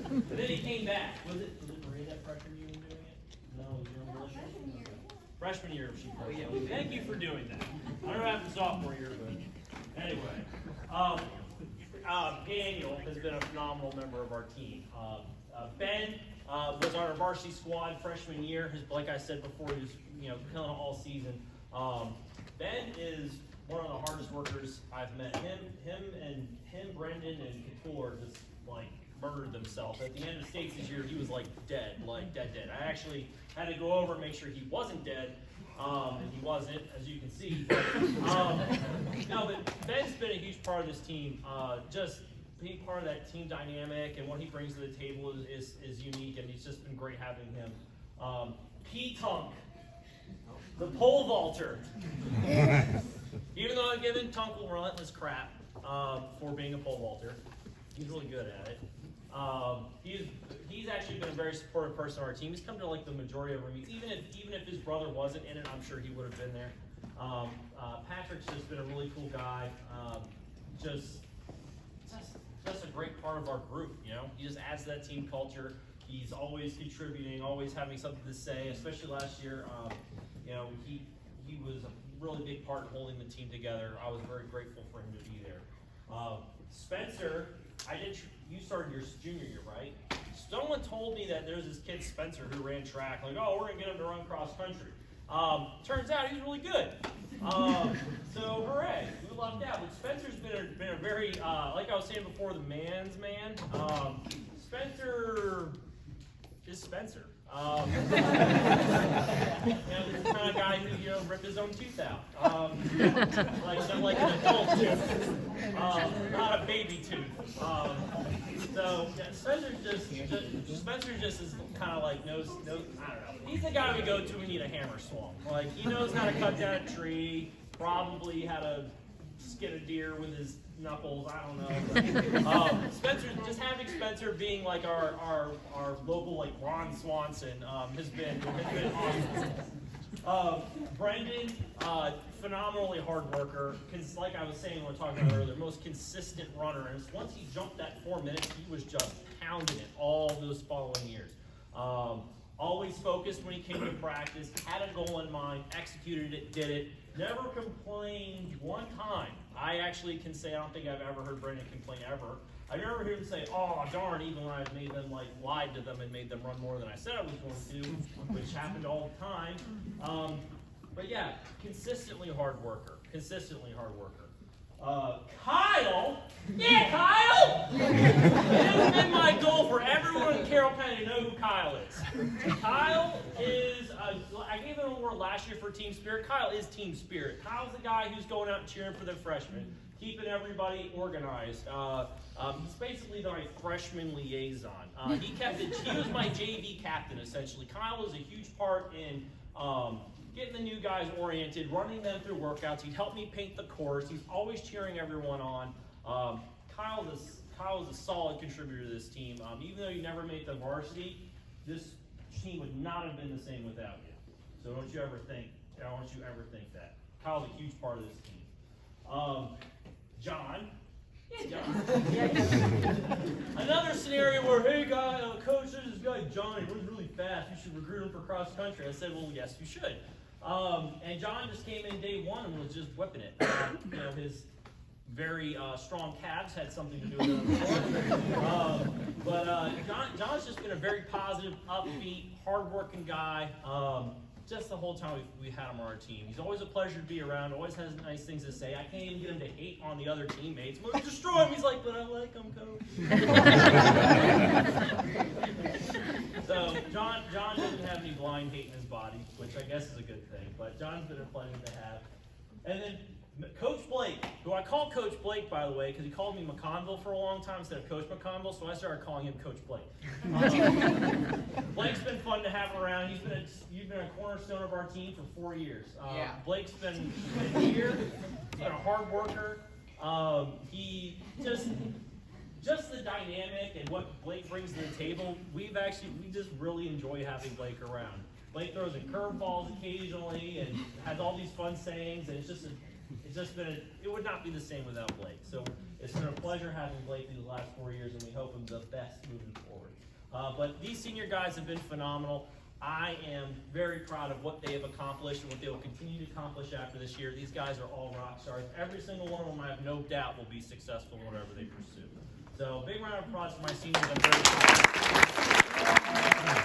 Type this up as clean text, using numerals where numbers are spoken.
But then he came back. Was it Maria that freshman year doing it? No, it was your freshman year. Freshman year she played. Thank you for doing that. I don't know after sophomore year, but anyway. Daniel has been a phenomenal member of our team. Ben was on our varsity squad freshman year. Like I said before, he was killing it all season. Ben is one of the hardest workers I've met. Him, Brendan, and Couture just like murdered themselves. At the end of states this year, he was like dead. I actually had to go over and make sure he wasn't dead. And he wasn't, as you can see. No, but Ben's been a huge part of this team. Just being part of that team dynamic and what he brings to the table is unique, and it's just been great having him. P-Tunk, the pole vaulter. Even though I've given Tunk relentless crap for being a pole vaulter, he's really good at it. He's actually been a very supportive person on our team. He's come to like the majority of our meets. Even if his brother wasn't in it, I'm sure he would have been there. Patrick's just been a really cool guy. Just a great part of our group. He just adds to that team culture. He's always contributing, always having something to say. Especially last year, he was a really big part in holding the team together. I was very grateful for him to be there. Spencer, you started your junior year, right? Someone told me that there's this kid, Spencer, who ran track. Like, oh, we're going to get him to run cross country. Turns out he's really good. So, hooray. We lucked out. But Spencer's been a very, like I was saying before, the man's man. Spencer is Spencer. This is the kind of guy who ripped his own tooth out, like an adult tooth, not a baby tooth. So Spencer just is kind of like knows. I don't know. He's the guy we go to when we need a hammer swung. Like he knows how to cut down a tree. Probably how to skin a deer with his knuckles. I don't know. Spencer, just having Spencer being like our local like Ron Swanson has been awesome. Brendan, phenomenally hard worker. Like I was saying when we were talking about earlier, most consistent runner. And once he jumped that 4 minutes, he was just pounding it all those following years. Always focused when he came to practice, had a goal in mind, executed it, did it, never complained one time. I actually can say I don't think I've ever heard Brendan complain ever. I never heard him say, oh, darn, even when I've made them, lied to them and made them run more than I said I was going to, which happened all the time. But yeah, consistently hard worker. Kyle? Yeah, Kyle! It has been my goal for everyone in Carroll County to know who Kyle is. Kyle is, I gave him an award last year for Team Spirit. Kyle is Team Spirit. Kyle's the guy who's going out and cheering for the freshmen, keeping everybody organized. He's basically my freshman liaison. He was my JV captain, essentially. Kyle was a huge part in getting the new guys oriented, running them through workouts. He'd help me paint the course. He's always cheering everyone on. Kyle is a solid contributor to this team. Even though you never made the varsity, this team would not have been the same without you. So don't you ever think that. Kyle's a huge part of this team. John. Yeah, John. Another scenario where, hey guy, coach, there's this guy John, he runs really fast. You should recruit him for cross country. I said, well, yes, you should. And John just came in day one and was just whipping it. His very strong calves had something to do with it. But John's just been a very positive, upbeat, hardworking guy. Just the whole time we had him on our team. He's always a pleasure to be around, always has nice things to say. I can't even get him to hate on the other teammates. I'm going to destroy him. He's like, but I like him, coach. So John doesn't have any blind hate in his body, which I guess is a good thing. But John's been a pleasure to have. And then Coach Blake, who I call Coach Blake, by the way, because he called me McConville for a long time instead of Coach McConville, so I started calling him Coach Blake. Blake's been fun to have around. He's been a cornerstone of our team for 4 years. Blake's been here. He's been a hard worker. He just the dynamic and what Blake brings to the table. We just really enjoy having Blake around. Blake throws in curveballs occasionally and has all these fun sayings, and it's just it's just been, it would not be the same without Blake. So it's been a pleasure having Blake through the last 4 years, and we hope him the best moving forward. But these senior guys have been phenomenal. I am very proud of what they have accomplished and what they will continue to accomplish after this year. These guys are all rock stars. Every single one of them, I have no doubt, will be successful in whatever they pursue. So big round of applause for my seniors. I'm very proud.